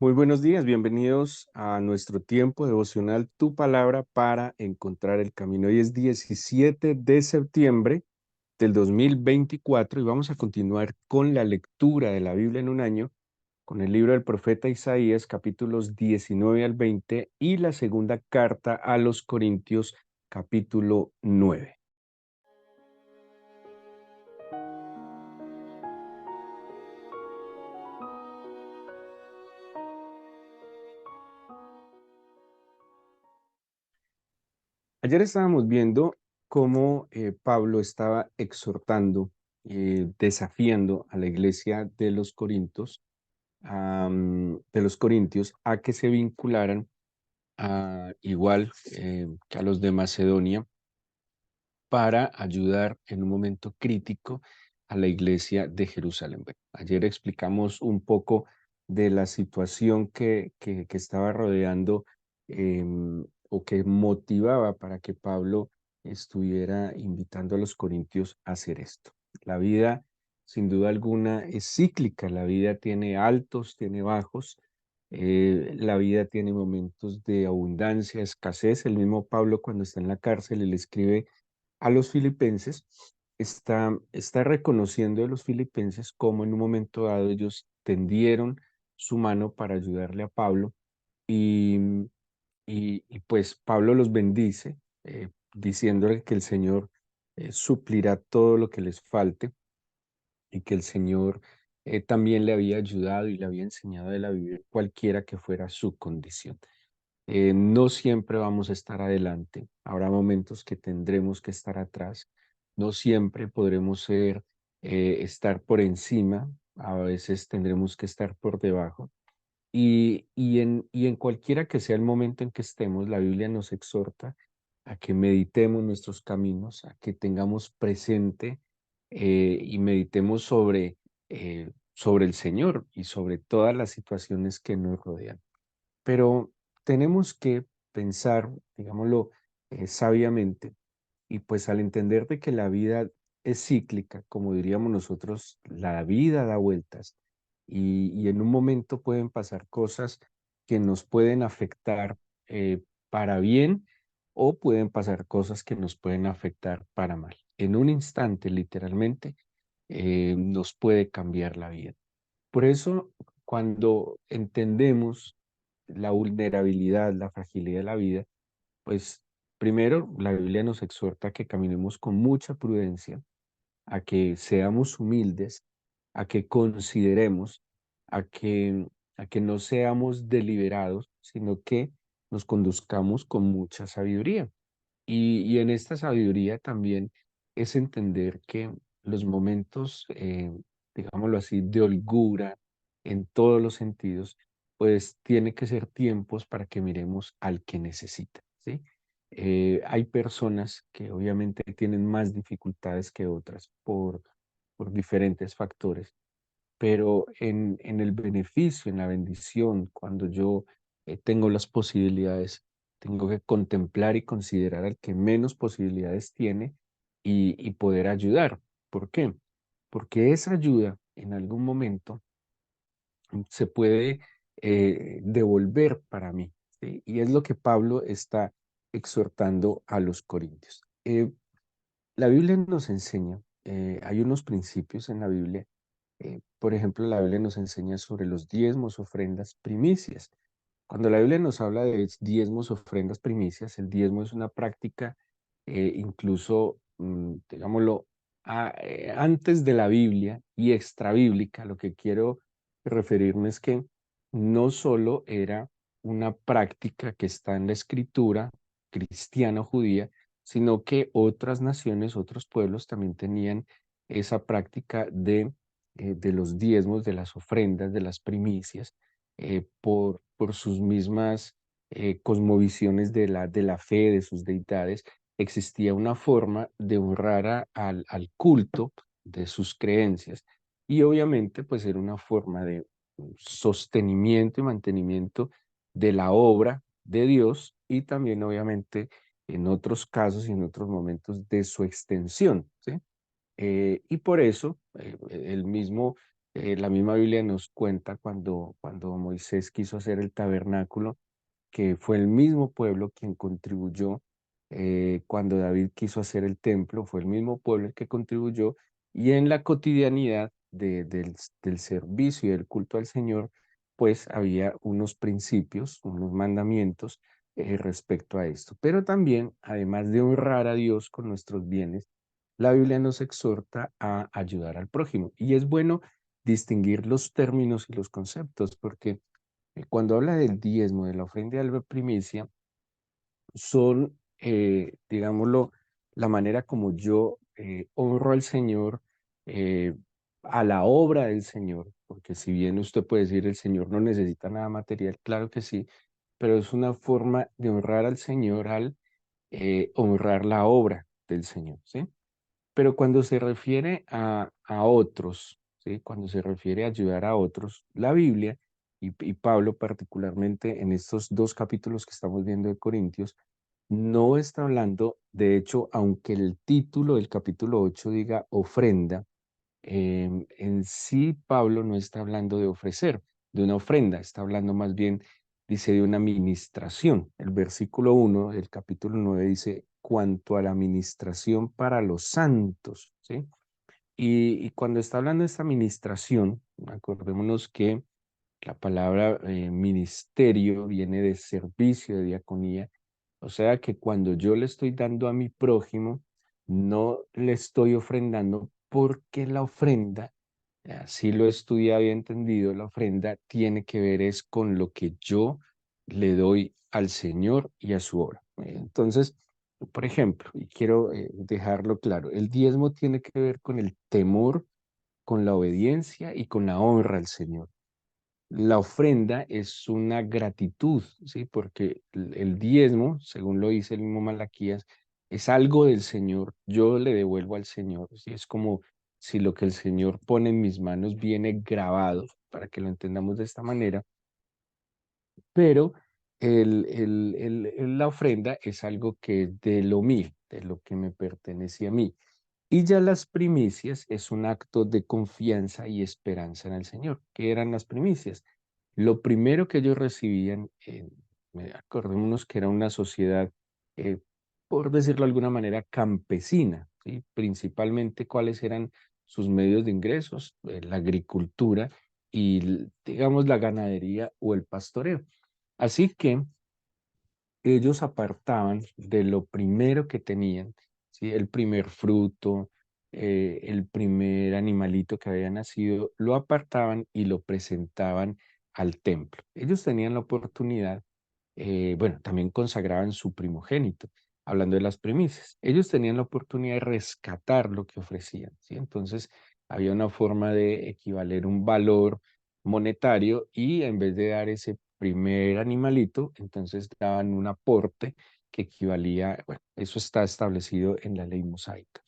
Muy buenos días, bienvenidos a nuestro tiempo devocional Tu Palabra para encontrar el camino. Hoy es 17 de septiembre del 2024 y vamos a continuar con la lectura de la Biblia en un año, con el libro del profeta Isaías, capítulos 19 al 20 y la segunda carta a los Corintios, capítulo 9. Ayer estábamos viendo cómo Pablo estaba exhortando, desafiando a la iglesia de los Corintios, de los Corintios, a que se vincularan igual que a los de Macedonia para ayudar en un momento crítico a la iglesia de Jerusalén. Bueno, ayer explicamos un poco de la situación que estaba rodeando o que motivaba para que Pablo estuviera invitando a los corintios a hacer esto. La vida, sin duda alguna, es cíclica. La vida tiene altos, tiene bajos. La vida tiene momentos de abundancia, escasez. El mismo Pablo, cuando está en la cárcel, le escribe a los filipenses, está reconociendo a los filipenses cómo en un momento dado ellos tendieron su mano para ayudarle a Pablo y, y pues Pablo los bendice, diciéndole que el Señor suplirá todo lo que les falte y que el Señor también le había ayudado y le había enseñado a él a vivir cualquiera que fuera su condición. No siempre vamos a estar adelante, habrá momentos que tendremos que estar atrás, no siempre podremos estar por encima, a veces tendremos que estar por debajo. Y en cualquiera que sea el momento en que estemos, la Biblia nos exhorta a que meditemos nuestros caminos, a que tengamos presente y meditemos sobre el Señor y sobre todas las situaciones que nos rodean. Pero tenemos que pensar, digámoslo, sabiamente, y pues al entender de que la vida es cíclica, como diríamos nosotros, la vida da vueltas y en un momento pueden pasar cosas que nos pueden afectar para bien o pueden pasar cosas que nos pueden afectar para mal. En un instante, literalmente, nos puede cambiar la vida. Por eso, cuando entendemos la vulnerabilidad, la fragilidad de la vida, pues primero la Biblia nos exhorta a que caminemos con mucha prudencia, a que seamos humildes, a que consideremos, a que, a que no seamos deliberados, sino que nos conduzcamos con mucha sabiduría. Y en esta sabiduría también es entender que los momentos, digámoslo así, de holgura en todos los sentidos, pues tiene que ser tiempos para que miremos al que necesita, ¿sí? Hay personas que obviamente tienen más dificultades que otras por diferentes factores, pero en el beneficio, en la bendición, cuando yo tengo las posibilidades, tengo que contemplar y considerar al que menos posibilidades tiene y poder ayudar. ¿Por qué? Porque esa ayuda en algún momento se puede devolver para mí, ¿sí? Y es lo que Pablo está exhortando a los corintios. La Biblia nos enseña, hay unos principios en la Biblia. Por ejemplo, la Biblia nos enseña sobre los diezmos, ofrendas, primicias. Cuando la Biblia nos habla de diezmos, ofrendas, primicias, el diezmo es una práctica incluso, digámoslo, antes de la Biblia y extrabíblica. Lo que quiero referirme es que no solo era una práctica que está en la escritura cristiana o judía, sino que otras naciones, otros pueblos también tenían esa práctica de los diezmos, de las ofrendas, de las primicias, por sus mismas cosmovisiones de la fe de sus deidades. Existía una forma de honrar al culto de sus creencias y obviamente pues era una forma de sostenimiento y mantenimiento de la obra de Dios y también obviamente en otros casos y en otros momentos de su extensión, ¿sí? Y por eso el mismo La misma Biblia nos cuenta cuando Moisés quiso hacer el tabernáculo, que fue el mismo pueblo quien contribuyó. Cuando David quiso hacer el templo, fue el mismo pueblo el que contribuyó, y en la cotidianidad del servicio y del culto al Señor, pues había unos principios, unos mandamientos respecto a esto. Pero también, además de honrar a Dios con nuestros bienes, la Biblia nos exhorta a ayudar al prójimo. Y es bueno distinguir los términos y los conceptos, porque cuando habla del diezmo, de la ofrenda y de la primicia, son, digámoslo, la manera como yo honro al Señor, eh, a la obra del Señor, porque si bien usted puede decir el Señor no necesita nada material, claro que sí, pero es una forma de honrar al Señor al honrar la obra del Señor, ¿sí? Pero cuando se refiere a otros, ¿sí? Cuando se refiere a ayudar a otros, la Biblia y Pablo particularmente en estos dos capítulos que estamos viendo de Corintios, no está hablando, de hecho, aunque el título del capítulo 8 diga ofrenda, en sí Pablo no está hablando de ofrecer, de una ofrenda, está hablando más bien, dice, de una ministración. El versículo 1 del capítulo 9 dice, cuanto a la ministración para los santos, ¿sí? Y cuando está hablando de esta ministración, acordémonos que la palabra ministerio viene de servicio, de diaconía, o sea que cuando yo le estoy dando a mi prójimo, no le estoy ofrendando porque la ofrenda, así lo he estudiado y entendido, la ofrenda tiene que ver es con lo que yo le doy al Señor y a su obra. Entonces, por ejemplo, y quiero dejarlo claro, el diezmo tiene que ver con el temor, con la obediencia y con la honra al Señor. La ofrenda es una gratitud, ¿sí? Porque el diezmo, según lo dice el mismo Malaquías, es algo del Señor. Yo le devuelvo al Señor, ¿sí? Es como si lo que el Señor pone en mis manos viene grabado, para que lo entendamos de esta manera, pero la ofrenda es algo que es de lo mío, de lo que me pertenece a mí. Y ya las primicias es un acto de confianza y esperanza en el Señor. ¿Qué eran las primicias? Lo primero que ellos recibían, acordémonos que era una sociedad, eh, por decirlo de alguna manera, campesina, ¿sí? Principalmente, ¿cuáles eran sus medios de ingresos? La agricultura y, digamos, la ganadería o el pastoreo. Así que ellos apartaban de lo primero que tenían, ¿sí? El primer fruto, el primer animalito que había nacido, lo apartaban y lo presentaban al templo. Ellos tenían la oportunidad, bueno, también consagraban su primogénito, hablando de las primicias. Ellos tenían la oportunidad de rescatar lo que ofrecían, ¿sí? Entonces, había una forma de equivaler un valor monetario y en vez de dar ese primer animalito, entonces daban un aporte que equivalía, bueno, eso está establecido en la ley mosaica.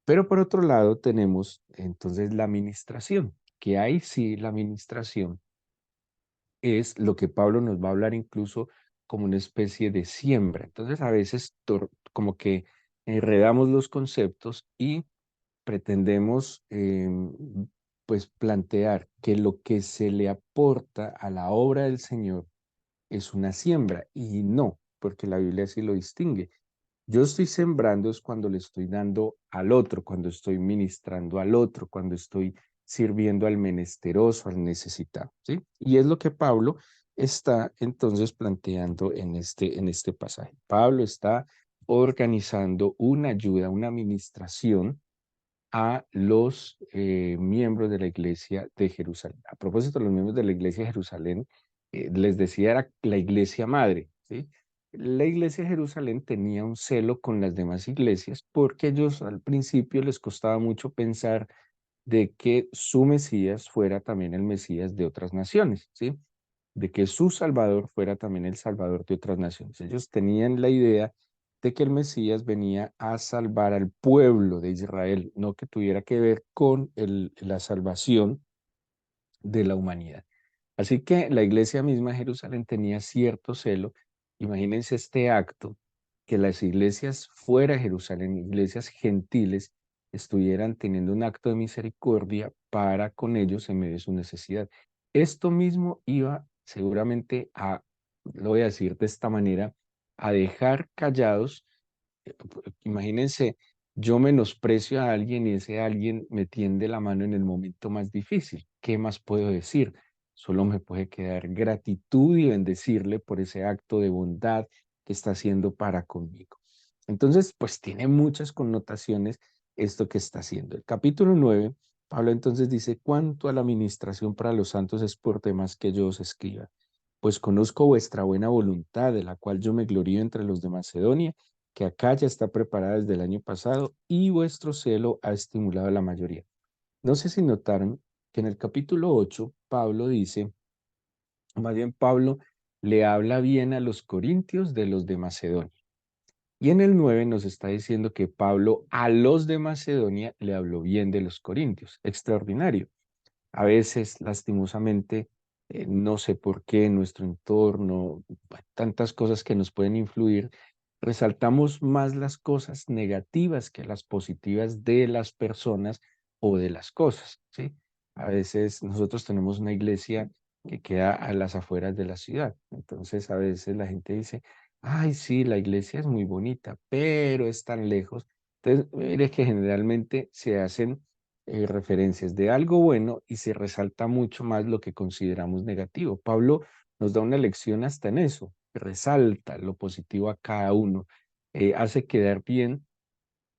Pero por otro lado tenemos entonces la administración, que ahí sí la administración es lo que Pablo nos va a hablar incluso como una especie de siembra. Entonces a veces como que enredamos los conceptos y pretendemos pues plantear que lo que se le aporta a la obra del Señor es una siembra y no, porque la Biblia así lo distingue. Yo estoy sembrando es cuando le estoy dando al otro, cuando estoy ministrando al otro, cuando estoy sirviendo al menesteroso, al necesitado, ¿sí? Y es lo que Pablo está entonces planteando en este pasaje. Pablo está organizando una ayuda, una administración a los miembros de la iglesia de Jerusalén. A propósito, los miembros de la iglesia de Jerusalén, les decía, era la iglesia madre, ¿sí? La iglesia de Jerusalén tenía un celo con las demás iglesias porque ellos al principio les costaba mucho pensar de que su Mesías fuera también el Mesías de otras naciones, ¿sí? De que su Salvador fuera también el Salvador de otras naciones. Ellos tenían la idea de que el Mesías venía a salvar al pueblo de Israel, no que tuviera que ver con la salvación de la humanidad. Así que la iglesia misma de Jerusalén tenía cierto celo. Imagínense este acto, que las iglesias fuera de Jerusalén, iglesias gentiles, estuvieran teniendo un acto de misericordia para con ellos en medio de su necesidad. Esto mismo iba seguramente a, lo voy a decir de esta manera, a dejar callados. Imagínense, yo menosprecio a alguien y ese alguien me tiende la mano en el momento más difícil. ¿Qué más puedo decir? Solo me puede quedar gratitud y bendecirle por ese acto de bondad que está haciendo para conmigo. Entonces, pues tiene muchas connotaciones esto que está haciendo. El capítulo 9, Pablo entonces dice, cuanto a la administración para los santos es por demás que yo os escriba, pues conozco vuestra buena voluntad, de la cual yo me glorío entre los de Macedonia, que acá ya está preparada desde el año pasado y vuestro celo ha estimulado a la mayoría. No sé si notaron que en el capítulo 8, Pablo dice, más bien Pablo le habla bien a los corintios de los de Macedonia. Y en el 9 nos está diciendo que Pablo a los de Macedonia le habló bien de los corintios. Extraordinario. A veces, lastimosamente, no sé por qué en nuestro entorno, tantas cosas que nos pueden influir, resaltamos más las cosas negativas que las positivas de las personas o de las cosas, ¿sí? A veces nosotros tenemos una iglesia que queda a las afueras de la ciudad. Entonces, a veces la gente dice, ay, sí, la iglesia es muy bonita, pero es tan lejos. Entonces, mire que generalmente se hacen referencias de algo bueno y se resalta mucho más lo que consideramos negativo. Pablo nos da una lección hasta en eso, resalta lo positivo a cada uno, hace quedar bien.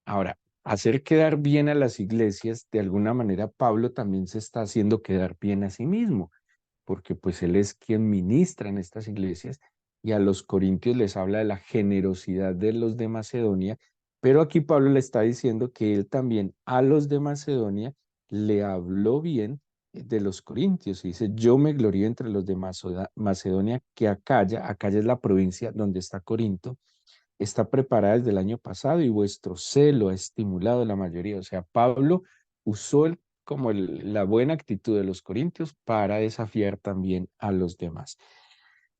Ahora, hacer quedar bien a las iglesias, de alguna manera Pablo también se está haciendo quedar bien a sí mismo porque pues él es quien ministra en estas iglesias y a los corintios les habla de la generosidad de los de Macedonia, pero aquí Pablo le está diciendo que él también a los de Macedonia le habló bien de los corintios y dice, yo me glorío entre los de Macedonia que Acaya es la provincia donde está Corinto, está preparada desde el año pasado y vuestro celo ha estimulado la mayoría. O sea, Pablo usó la buena actitud de los corintios para desafiar también a los demás.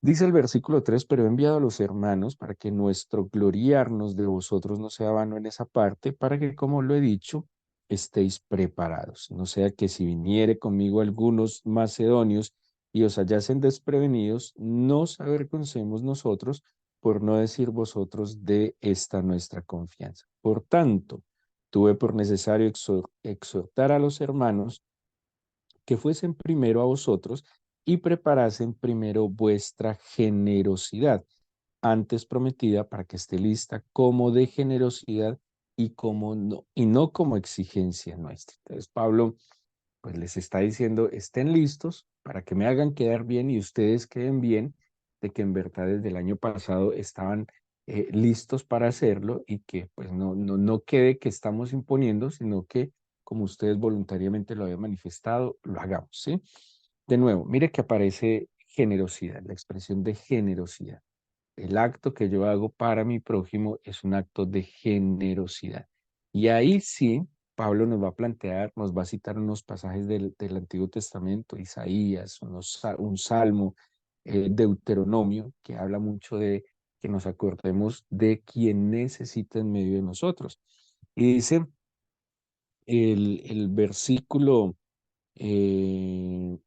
Dice el versículo 3, pero he enviado a los hermanos para que nuestro gloriarnos de vosotros no sea vano en esa parte, para que, como lo he dicho, estéis preparados. No sea que si viniere conmigo algunos macedonios y os hallasen desprevenidos, nos avergoncemos nosotros, por no decir vosotros de esta nuestra confianza. Por tanto, tuve por necesario exhortar a los hermanos que fuesen primero a vosotros y preparasen primero vuestra generosidad, antes prometida para que esté lista como de generosidad y no como exigencia nuestra. Entonces Pablo pues les está diciendo, estén listos para que me hagan quedar bien y ustedes queden bien de que en verdad desde el año pasado estaban listos para hacerlo y que pues no quede que estamos imponiendo, sino que como ustedes voluntariamente lo habían manifestado, lo hagamos, ¿sí? De nuevo, mire que aparece generosidad, la expresión de generosidad. El acto que yo hago para mi prójimo es un acto de generosidad. Y ahí sí, Pablo nos va a plantear, nos va a citar unos pasajes del Antiguo Testamento, Isaías, un salmo, Deuteronomio, que habla mucho de que nos acordemos de quien necesita en medio de nosotros. Y dice el eh,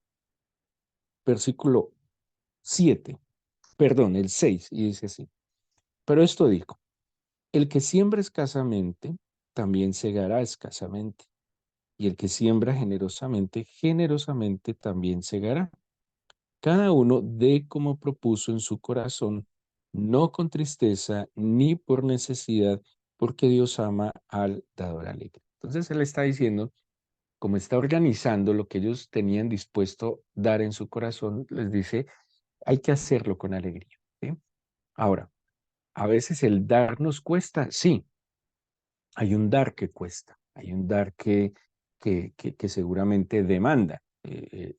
versículo 7, perdón, el 6, y dice así, pero esto dijo, el que siembra escasamente, también segará escasamente. Y el que siembra generosamente, generosamente también segará. Cada uno dé como propuso en su corazón, no con tristeza ni por necesidad, porque Dios ama al dador alegre. Entonces él está diciendo, como está organizando lo que ellos tenían dispuesto dar en su corazón, les dice, hay que hacerlo con alegría. ¿Sí? Ahora, a veces el dar nos cuesta, sí, hay un dar que cuesta, hay un dar que seguramente demanda.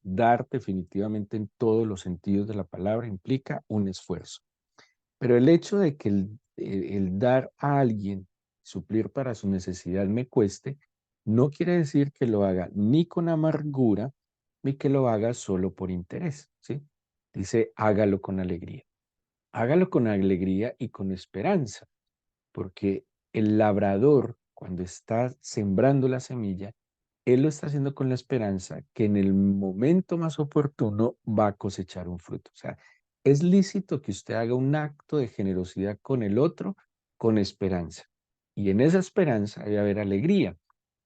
Dar definitivamente en todos los sentidos de la palabra implica un esfuerzo. Pero el hecho de que el dar a alguien, suplir para su necesidad me cueste, no quiere decir que lo haga ni con amargura, ni que lo haga solo por interés, ¿sí? Dice, hágalo con alegría. Hágalo con alegría y con esperanza, porque el labrador cuando está sembrando la semilla, Él lo está haciendo con la esperanza que en el momento más oportuno va a cosechar un fruto. O sea, es lícito que usted haga un acto de generosidad con el otro con esperanza. Y en esa esperanza debe haber alegría,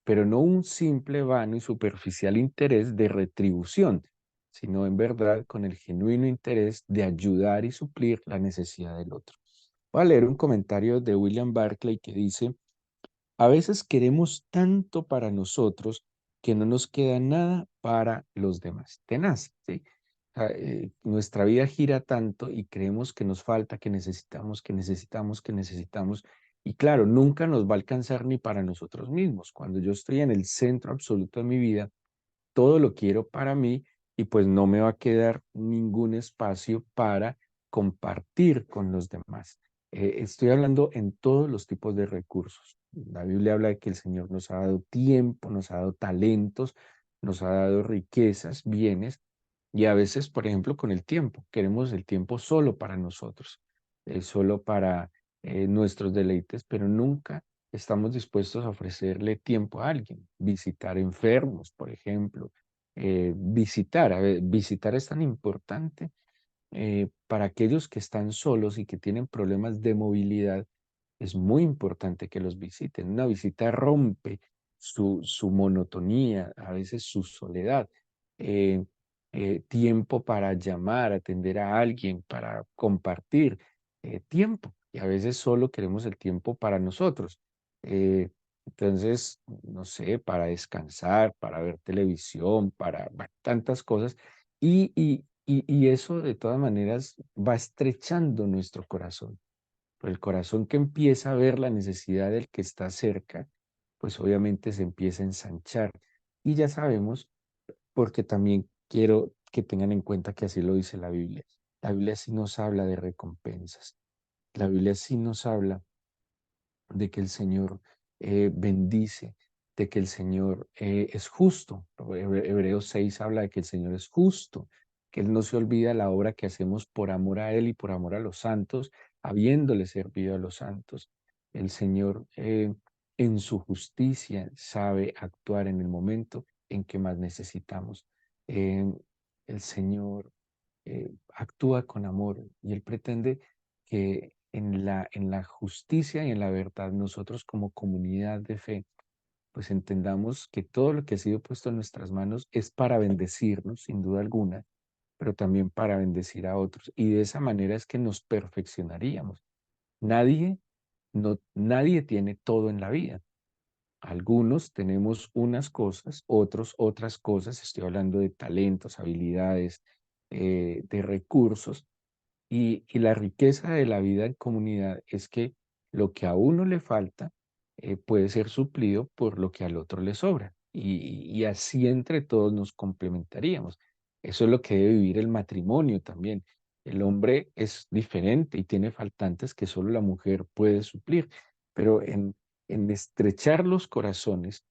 pero no un simple, vano y superficial interés de retribución, sino en verdad con el genuino interés de ayudar y suplir la necesidad del otro. Voy a leer un comentario de William Barclay que dice: a veces queremos tanto para nosotros que no nos queda nada para los demás. Tenaz, ¿sí? Nuestra vida gira tanto y creemos que nos falta, que necesitamos, que necesitamos, que necesitamos. Y claro, nunca nos va a alcanzar ni para nosotros mismos. Cuando yo estoy en el centro absoluto de mi vida, todo lo quiero para mí y pues no me va a quedar ningún espacio para compartir con los demás. Estoy hablando en todos los tipos de recursos. La Biblia habla de que el Señor nos ha dado tiempo, nos ha dado talentos, nos ha dado riquezas, bienes, y a veces, por ejemplo, con el tiempo, queremos el tiempo solo para nosotros, solo para nuestros deleites, pero nunca estamos dispuestos a ofrecerle tiempo a alguien, visitar enfermos, por ejemplo, visitar. A ver, visitar es tan importante para aquellos que están solos y que tienen problemas de movilidad. Es muy importante que los visiten. Una visita rompe su monotonía, a veces su soledad. Eh, Tiempo para llamar, atender a alguien, para compartir tiempo. Y a veces solo queremos el tiempo para nosotros. Entonces, no sé, para descansar, para ver televisión, para bueno, tantas cosas. Y eso de todas maneras va estrechando nuestro corazón. Pero el corazón que empieza a ver la necesidad del que está cerca, pues obviamente se empieza a ensanchar. Y ya sabemos, porque también quiero que tengan en cuenta que así lo dice la Biblia. La Biblia sí nos habla de recompensas. La Biblia sí nos habla de que el Señor bendice, de que el Señor es justo. Hebreos 6 habla de que el Señor es justo, que Él no se olvida la obra que hacemos por amor a Él y por amor a los santos, habiéndole servido a los santos. El Señor en su justicia sabe actuar en el momento en que más necesitamos. Eh, el Señor actúa con amor y Él pretende que en la justicia y en la verdad nosotros como comunidad de fe, pues entendamos que todo lo que ha sido puesto en nuestras manos es para bendecirnos, sin duda alguna, pero también para bendecir a otros. Y de esa manera es que nos perfeccionaríamos. Nadie, nadie tiene todo en la vida. Algunos tenemos unas cosas, otros otras cosas. Estoy hablando de talentos, habilidades, de recursos, y la riqueza de la vida en comunidad es que lo que a uno le falta puede ser suplido por lo que al otro le sobra. Y así entre todos nos complementaríamos. Eso es lo que debe vivir el matrimonio también. El hombre es diferente y tiene faltantes que solo la mujer puede suplir, pero en estrechar los corazones,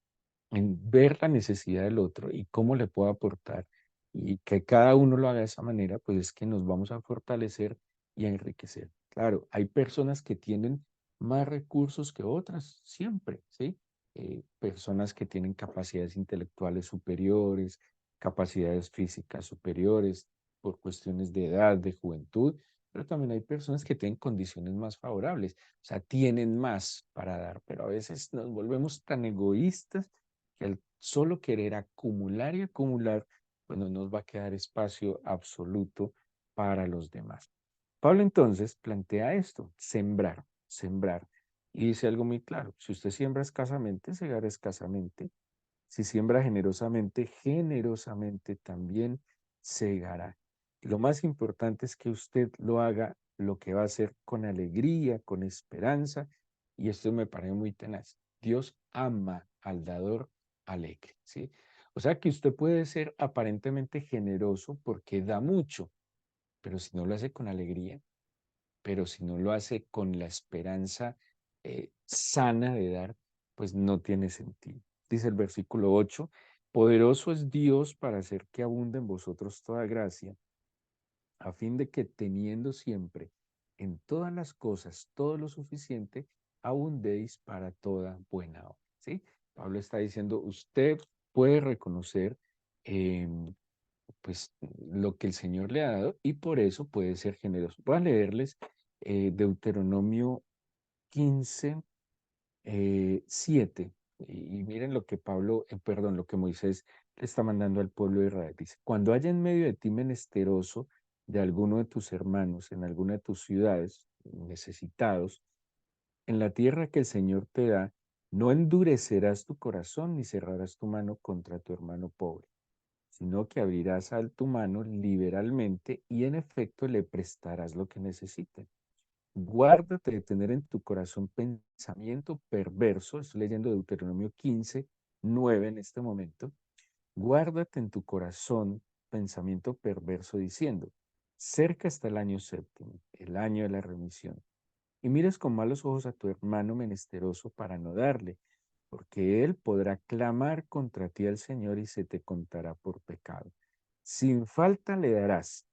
en ver la necesidad del otro y cómo le puedo aportar y que cada uno lo haga de esa manera, pues es que nos vamos a fortalecer y a enriquecer. Claro, hay personas que tienen más recursos que otras, siempre, ¿sí? Personas que tienen capacidades intelectuales superiores, capacidades físicas superiores por cuestiones de edad, de juventud, pero también hay personas que tienen condiciones más favorables, o sea, tienen más para dar, pero a veces nos volvemos tan egoístas que al solo querer acumular y acumular, pues no nos va a quedar espacio absoluto para los demás. Pablo entonces plantea esto: sembrar, sembrar. Y dice algo muy claro: si usted siembra escasamente, segará escasamente. Si siembra generosamente, generosamente también segará. Y lo más importante es que usted lo haga, lo que va a hacer con alegría, con esperanza. Y esto me parece muy tenaz. Dios ama al dador alegre, ¿sí? O sea que usted puede ser aparentemente generoso porque da mucho, pero si no lo hace con alegría, pero si no lo hace con la esperanza sana de dar, pues no tiene sentido. Dice el versículo 8: poderoso es Dios para hacer que abunde en vosotros toda gracia, a fin de que teniendo siempre en todas las cosas todo lo suficiente, abundéis para toda buena obra. ¿Sí? Pablo está diciendo, usted puede reconocer pues lo que el Señor le ha dado y por eso puede ser generoso. Voy a leerles Deuteronomio 15, 7. Y miren lo que Pablo, perdón, lo que Moisés le está mandando al pueblo de Israel. Dice, cuando haya en medio de ti menesteroso de alguno de tus hermanos, en alguna de tus ciudades, necesitados, en la tierra que el Señor te da, no endurecerás tu corazón ni cerrarás tu mano contra tu hermano pobre, sino que abrirás a tu mano liberalmente y en efecto le prestarás lo que necesite. Guárdate de tener en tu corazón pensamiento perverso. Estoy leyendo Deuteronomio 15, 9 en este momento. Guárdate en tu corazón pensamiento perverso diciendo, cerca está el año séptimo, el año de la remisión. Y mires con malos ojos a tu hermano menesteroso para no darle, porque él podrá clamar contra ti al Señor y se te contará por pecado. Sin falta le darás,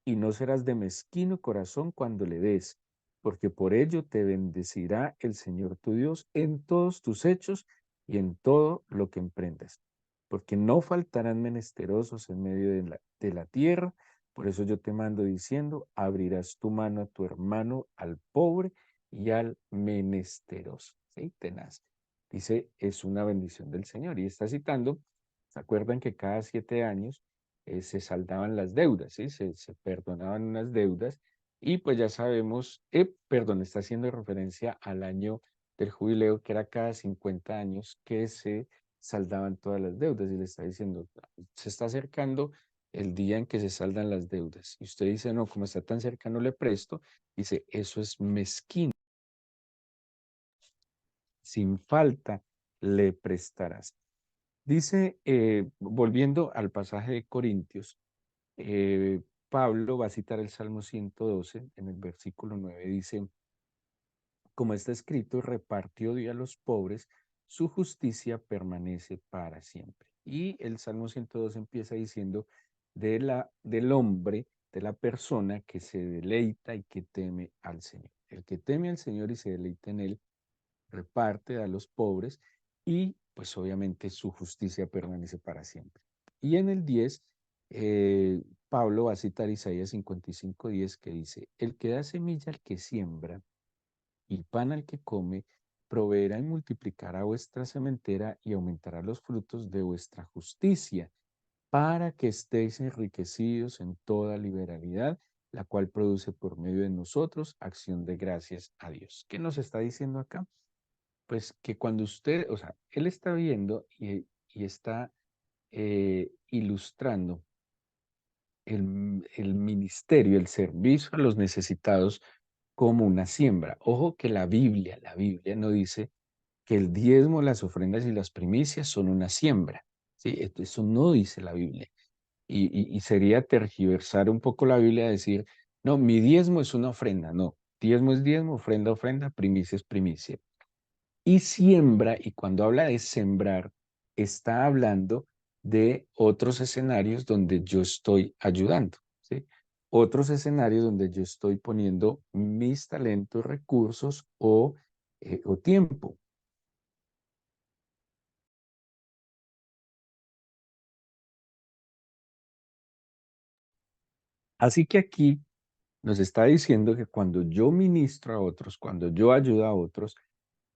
y no serás de mezquino corazón cuando le des, porque por ello te bendecirá el Señor tu Dios en todos tus hechos y en todo lo que emprendas. Porque no faltarán menesterosos en medio de la tierra, por eso yo te mando diciendo, abrirás tu mano a tu hermano, al pobre y al menesteroso. ¿Sí? Tenaz. Dice, es una bendición del Señor. Y está citando, ¿se acuerdan que cada 7 años se saldaban las deudas, ¿sí? Se perdonaban unas deudas y pues ya sabemos, perdón, está haciendo referencia al año del jubileo, que era cada 50 años que se saldaban todas las deudas y le está diciendo, se está acercando el día en que se saldan las deudas. Y usted dice, no, como está tan cercano le presto, dice, eso es mezquino. Sin falta le prestarás. Dice, volviendo al pasaje de Corintios, eh, Pablo va a citar el Salmo 112 en el versículo 9, dice, como está escrito, repartió Dios a los pobres, su justicia permanece para siempre. Y el Salmo 112 empieza diciendo del hombre, de la persona que se deleita y que teme al Señor. El que teme al Señor y se deleita en él, reparte a los pobres y pues obviamente su justicia permanece para siempre. Y en el 10, Pablo va a citar Isaías 55:10 que dice, el que da semilla al que siembra y pan al que come, proveerá y multiplicará vuestra sementera y aumentará los frutos de vuestra justicia, para que estéis enriquecidos en toda liberalidad, la cual produce por medio de nosotros acción de gracias a Dios. ¿Qué nos está diciendo acá? Pues que cuando usted, o sea, él está viendo y está ilustrando el ministerio, el servicio a los necesitados como una siembra. Ojo que la Biblia no dice que el diezmo, las ofrendas y las primicias son una siembra. ¿Sí? Eso no dice la Biblia. Y sería tergiversar un poco la Biblia, decir, no, mi diezmo es una ofrenda. No, diezmo es diezmo, ofrenda, ofrenda, primicia es primicia. Y siembra, y cuando habla de sembrar, está hablando de otros escenarios donde yo estoy ayudando, ¿sí? Otros escenarios donde yo estoy poniendo mis talentos, recursos o tiempo. Así que aquí nos está diciendo que cuando yo ministro a otros, cuando yo ayudo a otros,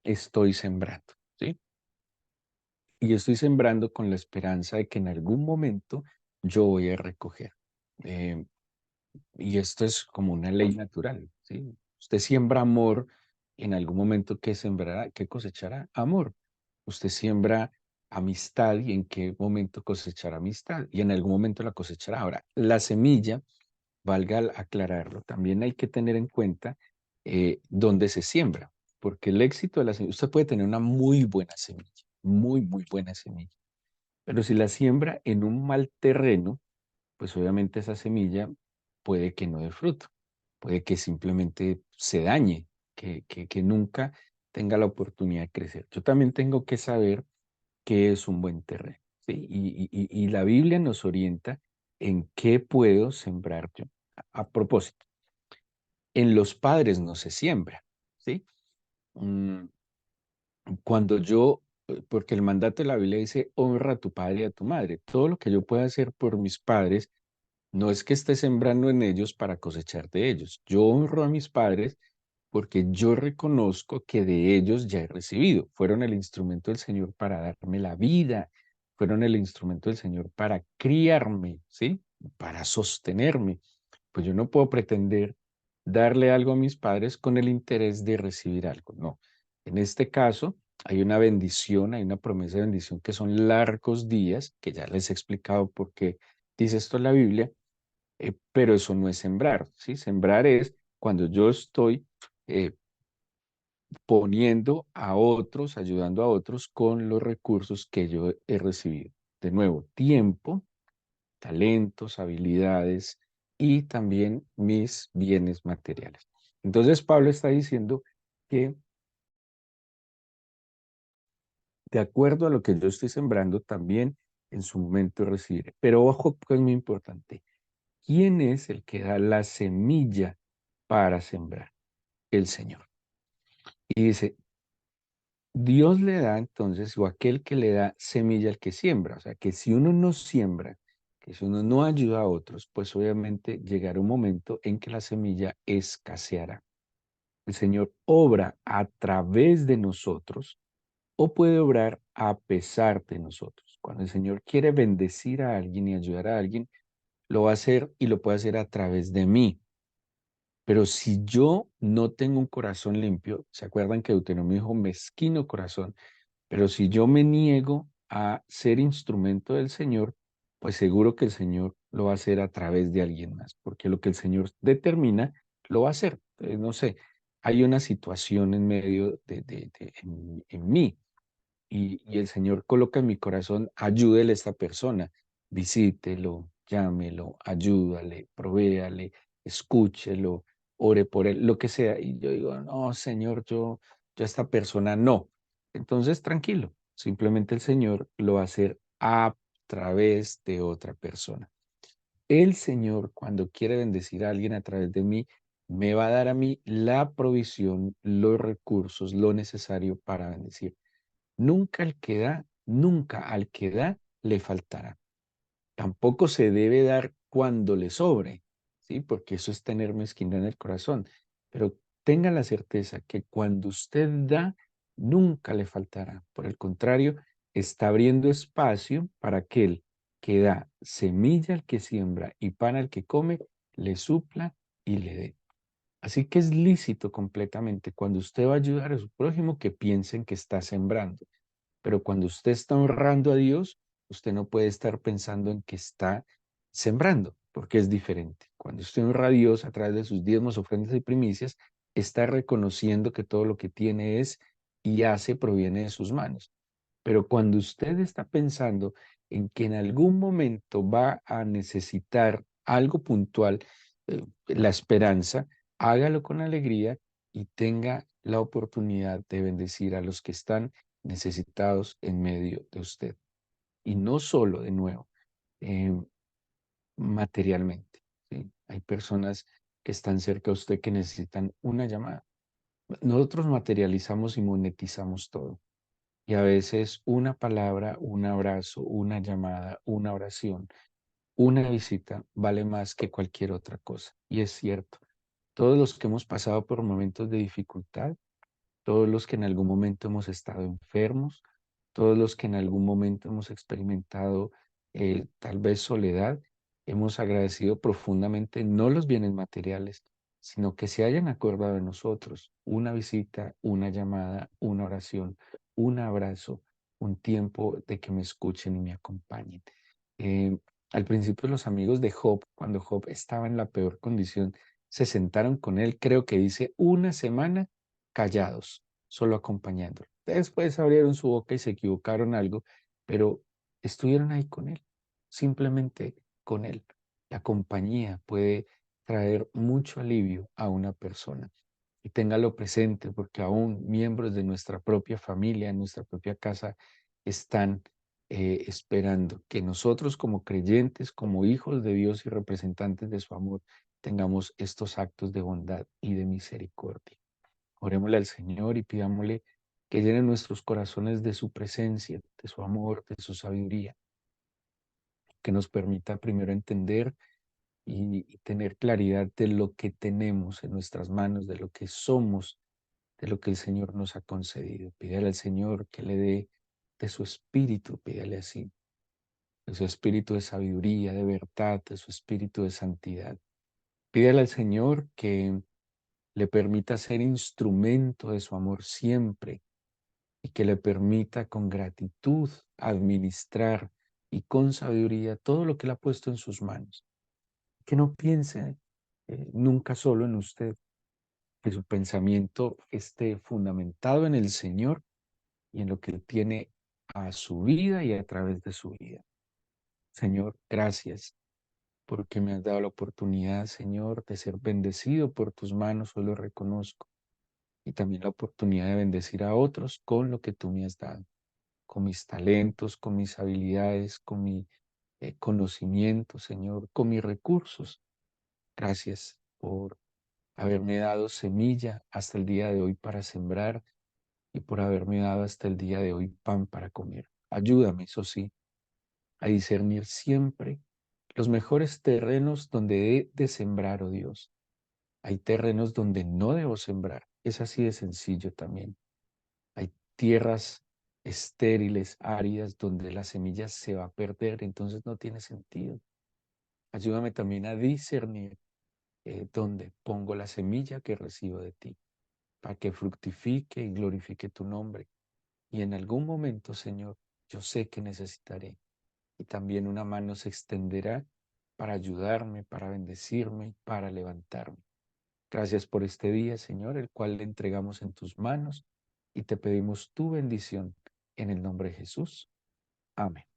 estoy sembrando, ¿sí? Y estoy sembrando con la esperanza de que en algún momento yo voy a recoger. Eh, Y esto es como una ley natural, ¿sí? Usted siembra amor, en algún momento ¿qué sembrará? ¿Qué cosechará? Amor. Usted siembra amistad y en qué momento cosechará amistad y en algún momento la cosechará. Ahora, la semilla, valga aclararlo, también hay que tener en cuenta dónde se siembra, porque el éxito de la semilla, usted puede tener una muy buena semilla, muy, muy buena semilla, pero si la siembra en un mal terreno, pues obviamente esa semilla puede que no dé fruto, puede que simplemente se dañe, que nunca tenga la oportunidad de crecer. Yo también tengo que saber qué es un buen terreno, ¿sí? Y la Biblia nos orienta en qué puedo sembrar yo. A propósito, En los padres no se siembra, ¿sí? Mm, Cuando yo, porque el mandato de la Biblia dice, honra a tu padre y a tu madre. Todo lo que yo pueda hacer por mis padres, no es que esté sembrando en ellos para cosechar de ellos. Yo honro a mis padres porque yo reconozco que de ellos ya he recibido. Fueron el instrumento del Señor para darme la vida, fueron el instrumento del Señor para criarme, ¿sí? Para sostenerme. Pues yo no puedo pretender darle algo a mis padres con el interés de recibir algo, no. En este caso, hay una bendición, hay una promesa de bendición que son largos días, que ya les he explicado por qué dice esto en la Biblia, pero eso no es sembrar, ¿sí? Sembrar es cuando yo estoy eh, poniendo a otros, ayudando a otros con los recursos que yo he recibido. De nuevo, tiempo, talentos, habilidades y también mis bienes materiales. Entonces Pablo está diciendo que de acuerdo a lo que yo estoy sembrando, también en su momento recibiré. Pero ojo, que es muy importante. ¿Quién es el que da la semilla para sembrar? El Señor. Y dice, Dios le da entonces, o aquel que le da semilla al que siembra. O sea, que si uno no siembra, que si uno no ayuda a otros, pues obviamente llegará un momento en que la semilla escaseará. El Señor obra a través de nosotros o puede obrar a pesar de nosotros. Cuando el Señor quiere bendecir a alguien y ayudar a alguien, lo va a hacer y lo puede hacer a través de mí. Pero si yo no tengo un corazón limpio, ¿se acuerdan que Deuteronomio dijo mezquino corazón? Pero si yo me niego a ser instrumento del Señor, pues seguro que el Señor lo va a hacer a través de alguien más, porque lo que el Señor determina, lo va a hacer. Entonces, no sé, hay una situación en medio en mí y el Señor coloca en mi corazón, ayúdele a esta persona, visítelo, llámelo, ayúdale, provéale, escúchelo, ore por él, lo que sea. Y yo digo, no, Señor, yo a esta persona no. Entonces, tranquilo, simplemente el Señor lo va a hacer a través de otra persona. El Señor, cuando quiere bendecir a alguien a través de mí, me va a dar a mí la provisión, los recursos, lo necesario para bendecir. Nunca al que da le faltará. Tampoco se debe dar cuando le sobre, ¿sí? Porque eso es tener mezquindad en el corazón. Pero tenga la certeza que cuando usted da, nunca le faltará. Por el contrario, está abriendo espacio para aquel que da semilla al que siembra y pan al que come, le supla y le dé. Así que es lícito completamente cuando usted va a ayudar a su prójimo que piensen que está sembrando. Pero cuando usted está honrando a Dios, usted no puede estar pensando en que está sembrando, porque es diferente. Cuando usted honra a Dios a través de sus diezmos, ofrendas y primicias, está reconociendo que todo lo que tiene es y hace proviene de sus manos. Pero cuando usted está pensando en que en algún momento va a necesitar algo puntual, la esperanza, hágalo con alegría y tenga la oportunidad de bendecir a los que están necesitados en medio de usted. Y no solo, de nuevo, eh, materialmente, ¿sí? Hay personas que están cerca de usted que necesitan una llamada. Nosotros materializamos y monetizamos todo. Y a veces una palabra, un abrazo, una llamada, una oración, una visita vale más que cualquier otra cosa. Y es cierto, todos los que hemos pasado por momentos de dificultad, todos los que en algún momento hemos estado enfermos, todos los que en algún momento hemos experimentado tal vez soledad, hemos agradecido profundamente no los bienes materiales, sino que se hayan acordado de nosotros, una visita, una llamada, una oración, un abrazo, un tiempo de que me escuchen y me acompañen. Eh, Al principio los amigos de Job, cuando Job estaba en la peor condición, se sentaron con él, creo que dice, una semana callados, solo acompañándolo. Después abrieron su boca y se equivocaron algo, pero estuvieron ahí con él, simplemente con él. La compañía puede traer mucho alivio a una persona. Y téngalo presente porque aún miembros de nuestra propia familia, nuestra propia casa, están esperando que nosotros como creyentes, como hijos de Dios y representantes de su amor, tengamos estos actos de bondad y de misericordia. Orémosle al Señor y pidámosle que llene nuestros corazones de su presencia, de su amor, de su sabiduría, que nos permita primero entender y tener claridad de lo que tenemos en nuestras manos, de lo que somos, de lo que el Señor nos ha concedido. Pídale al Señor que le dé de su espíritu, pídale así, de su espíritu de sabiduría, de verdad, de su espíritu de santidad. Pídale al Señor que le permita ser instrumento de su amor siempre y que le permita con gratitud administrar y con sabiduría todo lo que Él ha puesto en sus manos. Que no piense nunca solo en usted, que su pensamiento esté fundamentado en el Señor y en lo que Él tiene a su vida y a través de su vida. Señor, gracias porque me has dado la oportunidad, Señor, de ser bendecido por tus manos, hoy lo reconozco, y también la oportunidad de bendecir a otros con lo que tú me has dado, con mis talentos, con mis habilidades, con mi conocimiento, Señor, con mis recursos. Gracias por haberme dado semilla hasta el día de hoy para sembrar y por haberme dado hasta el día de hoy pan para comer. Ayúdame, eso sí, a discernir siempre los mejores terrenos donde he de sembrar, oh Dios. Hay terrenos donde no debo sembrar. Es así de sencillo también. Hay tierras estériles, áridas, donde la semilla se va a perder, entonces no tiene sentido. Ayúdame también a discernir dónde pongo la semilla que recibo de ti, para que fructifique y glorifique tu nombre. Y en algún momento, Señor, yo sé que necesitaré. Y también una mano se extenderá para ayudarme, para bendecirme, para levantarme. Gracias por este día, Señor, el cual le entregamos en tus manos y te pedimos tu bendición en el nombre de Jesús. Amén.